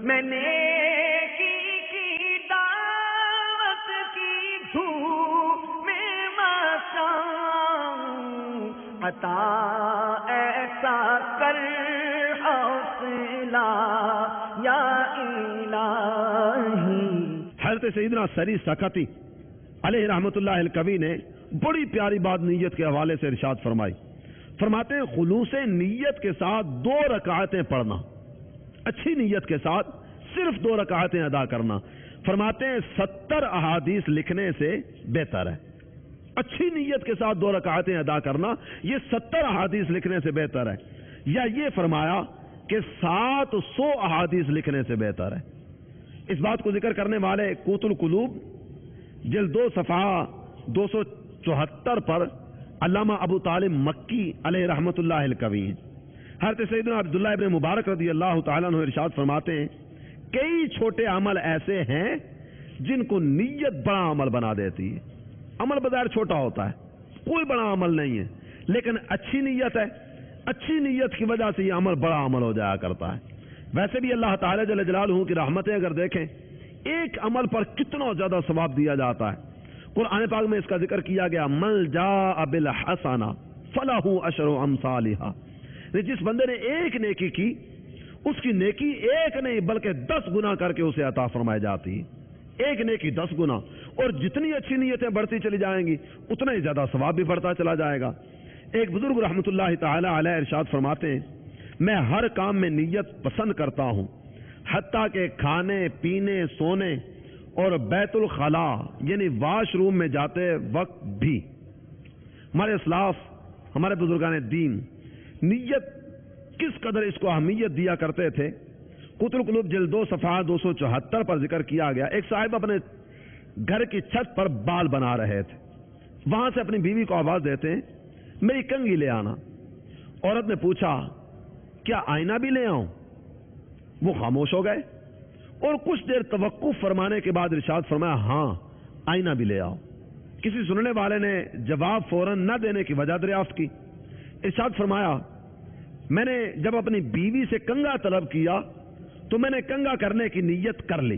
میں کی دعوت کی دھوم میں مچاؤں، عطا ایسا کر حوصلہ یا الہی۔ حضرت سیدنا سری سکتی علیہ رحمت اللہ الکوی نے بڑی پیاری بات نیت کے حوالے سے ارشاد فرمائی۔ فرماتے ہیں خلوص نیت کے ساتھ 2 رکعتیں پڑھنا، اچھی نیت کے ساتھ صرف 2 رکعتیں ادا کرنا، فرماتے ہیں 70 احادیث لکھنے سے بہتر ہے۔ اچھی نیت کے ساتھ 2 رکعتیں ادا کرنا یہ 70 احادیث لکھنے سے بہتر ہے، یا یہ فرمایا کہ 700 احادیث لکھنے سے بہتر ہے۔ اس بات کو ذکر کرنے والے قوت القلوب جلد 2 صفحہ 274 پر علامہ ابو طالب مکی علیہ رحمت اللہ الکوی ہیں۔ حضرت سیدنا عبداللہ ابن مبارک رضی اللہ تعالیٰ عنہ ارشاد فرماتے ہیں کئی چھوٹے عمل ایسے ہیں جن کو نیت بڑا عمل بنا دیتی ہے۔ عمل بظاہر چھوٹا ہوتا ہے، کوئی بڑا عمل نہیں ہے، لیکن اچھی نیت ہے، اچھی نیت کی وجہ سے یہ عمل بڑا عمل ہو جایا کرتا ہے۔ ویسے بھی اللہ تعالیٰ جل جلالہ کی رحمتیں اگر دیکھیں، ایک عمل پر کتنا زیادہ ثواب دیا جاتا ہے۔ قرآن پاک میں اس کا ذکر کیا گیا، من جاء بالحسنہ فلہ عشر امثالھا، جس بندے نے ایک نیکی کی اس کی نیکی ایک نہیں بلکہ 10 گنا کر کے اسے عطا فرمائی جاتی ہے۔ ایک نیکی 10 گنا، اور جتنی اچھی نیتیں بڑھتی چلی جائیں گی اتنا ہی زیادہ ثواب بھی بڑھتا چلا جائے گا۔ ایک بزرگ رحمت اللہ تعالی علیہ ارشاد فرماتے ہیں میں ہر کام میں نیت پسند کرتا ہوں، حتیٰ کہ کھانے پینے سونے اور بیت الخلاء یعنی واش روم میں جاتے وقت بھی۔ ہمارے اسلاف، ہمارے بزرگان دین نیت کس قدر اس کو اہمیت دیا کرتے تھے۔ قوت القلوب جلد 2 صفحہ 274 پر ذکر کیا گیا، ایک صاحب اپنے گھر کی چھت پر بال بنا رہے تھے، وہاں سے اپنی بیوی کو آواز دیتے ہیں میری کنگھی لے آنا۔ عورت نے پوچھا کیا آئینہ بھی لے آؤں؟ وہ خاموش ہو گئے اور کچھ دیر توقف فرمانے کے بعد ارشاد فرمایا ہاں آئینہ بھی لے آؤ۔ کسی سننے والے نے جواب فوراً نہ دینے کی وجہ دریافت کی۔ ارشاد فرمایا میں نے جب اپنی بیوی سے کنگھا طلب کیا تو میں نے کنگھا کرنے کی نیت کر لی،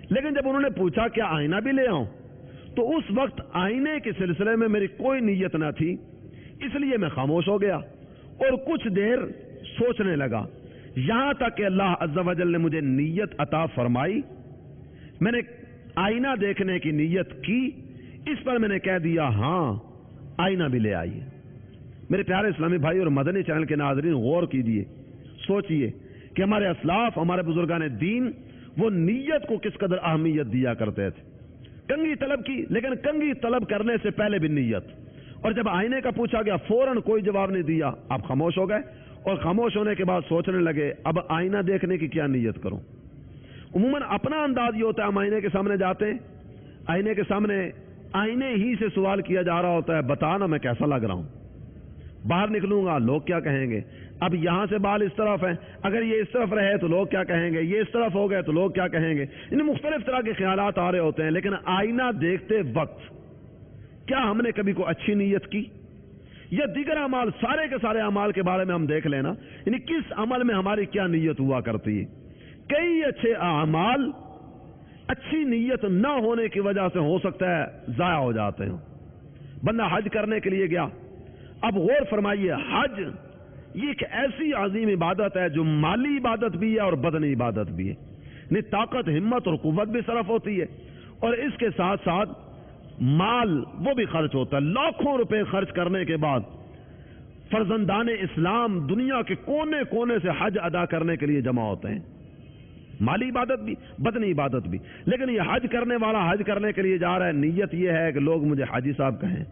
لیکن جب انہوں نے پوچھا کیا آئینہ بھی لے آؤں تو اس وقت آئینے کے سلسلے میں میری کوئی نیت نہ تھی، اس لیے میں خاموش ہو گیا اور کچھ دیر سوچنے لگا، یہاں تک کہ اللہ عز و جل نے مجھے نیت عطا فرمائی۔ میں نے آئینہ دیکھنے کی نیت کی، اس پر میں نے کہہ دیا ہاں آئینہ بھی لے آئیے۔ میرے پیارے اسلامی بھائی اور مدنی چینل کے ناظرین غور کیجیے، سوچئے کہ ہمارے اسلاف، ہمارے بزرگان دین وہ نیت کو کس قدر اہمیت دیا کرتے تھے۔ کنگھی طلب کی، لیکن کنگھی طلب کرنے سے پہلے بھی نیت، اور جب آئینے کا پوچھا گیا فوراً کوئی جواب نہیں دیا، آپ خاموش ہو گئے اور خاموش ہونے کے بعد سوچنے لگے اب آئینہ دیکھنے کی کیا نیت کروں۔ عموماً اپنا انداز یہ ہوتا ہے، ہم آئینے کے سامنے جاتے ہیں، آئینے کے سامنے آئینے ہی سے سوال کیا جا رہا ہوتا ہے بتانا میں کیسا لگ رہا ہوں، باہر نکلوں گا لوگ کیا کہیں گے، اب یہاں سے بال اس طرف ہیں، اگر یہ اس طرف رہے تو لوگ کیا کہیں گے، یہ اس طرف ہو گئے تو لوگ کیا کہیں گے، انہیں مختلف طرح کے خیالات آ رہے ہوتے ہیں۔ لیکن آئینہ دیکھتے وقت کیا ہم نے کبھی کوئی اچھی نیت کی؟ یا دیگر اعمال، سارے کے سارے اعمال کے بارے میں ہم دیکھ لینا، یعنی کس عمل میں ہماری کیا نیت ہوا کرتی ہے۔ کئی اچھے اعمال اچھی نیت نہ ہونے کی وجہ سے ہو سکتا ہے ضائع ہو جاتے ہیں۔ بندہ حج کرنے کے لیے گیا، اب غور فرمائیے حج یہ ایک ایسی عظیم عبادت ہے جو مالی عبادت بھی ہے اور بدنی عبادت بھی ہے، یعنی طاقت، ہمت اور قوت بھی صرف ہوتی ہے، اور اس کے ساتھ ساتھ مال وہ بھی خرچ ہوتا ہے۔ لاکھوں روپے خرچ کرنے کے بعد فرزندان اسلام دنیا کے کونے کونے سے حج ادا کرنے کے لیے جمع ہوتے ہیں، مالی عبادت بھی بدنی عبادت بھی۔ لیکن یہ حج کرنے والا حج کرنے کے لیے جا رہا ہے، نیت یہ ہے کہ لوگ مجھے حاجی صاحب کہیں۔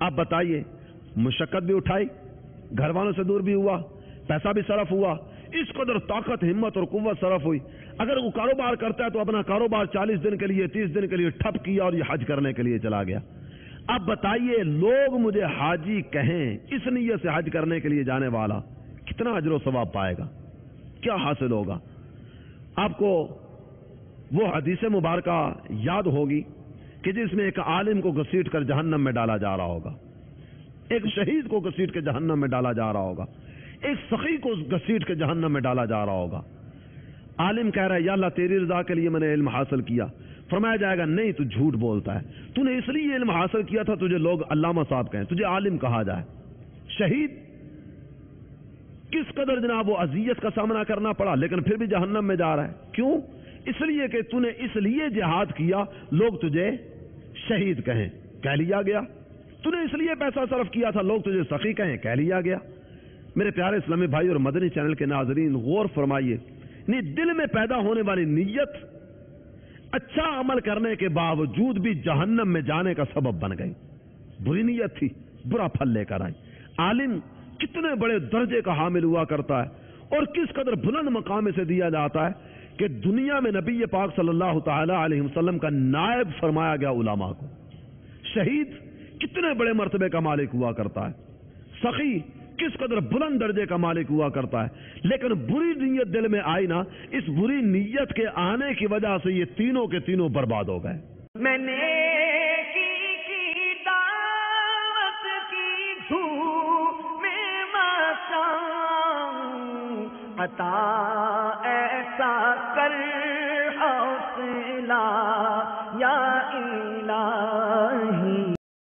آپ بتائیے، مشقت بھی اٹھائی، گھر والوں سے دور بھی ہوا، پیسہ بھی صرف ہوا، اس قدر طاقت، ہمت اور قوت صرف ہوئی۔ اگر وہ کاروبار کرتا ہے تو اپنا کاروبار 40 دن کے لیے 30 دن کے لیے ٹھپ کیا اور یہ حج کرنے کے لیے چلا گیا۔ اب بتائیے لوگ مجھے حاجی کہیں، اس نیت سے حج کرنے کے لیے جانے والا کتنا اجر و ثواب پائے گا، کیا حاصل ہوگا؟ آپ کو وہ حدیث مبارکہ یاد ہوگی کہ جس میں ایک عالم کو گھسیٹ کر جہنم میں ڈالا جا رہا ہوگا، ایک شہید کو گھسیٹ کے جہنم میں ڈالا جا رہا ہوگا، ایک سخی کو گھسیٹ کے جہنم میں ڈالا جا رہا ہوگا۔ عالم کہہ رہا ہے یا اللہ تیری رضا کے لیے میں نے علم حاصل کیا، فرمایا جائے گا نہیں تو جھوٹ بولتا ہے، تو نے اس لیے علم حاصل کیا تھا تجھے لوگ علامہ صاحب کہیں، تجھے عالم کہا جائے۔ شہید کس قدر جناب وہ اذیت کا سامنا کرنا پڑا، لیکن پھر بھی جہنم میں جا رہا ہے، کیوں؟ اس لیے کہ تو نے اس لیے جہاد کیا لوگ تجھے شہید کہیں، کہہ لیا گیا۔ تو نے اس لیے پیسہ صرف کیا تھا لوگ تجھے سخی کہیں، کہہ لیا گیا۔ میرے پیارے اسلامی بھائی اور مدنی چینل کے ناظرین غور فرمائیے، دل میں پیدا ہونے والی نیت اچھا عمل کرنے کے باوجود بھی جہنم میں جانے کا سبب بن گئی۔ بری نیت تھی، برا پھل لے کر آئی۔ عالم کتنے بڑے درجے کا حامل ہوا کرتا ہے اور کس قدر بلند مقام سے دیا جاتا ہے کہ دنیا میں نبی پاک صلی اللہ تعالی علیہ وسلم کا نائب فرمایا گیا علماء کو۔ شہید کتنے بڑے مرتبے کا مالک ہوا کرتا ہے، سخی کس قدر بلند درجے کا مالک ہوا کرتا ہے، لیکن بری نیت دل میں آئی نا، اس بری نیت کے آنے کی وجہ سے یہ تینوں کے تینوں برباد ہو گئے۔ میں نے کی دعوت کی دھوم میں مچاؤں، عطا ایسا کر حوصلہ یا الہی۔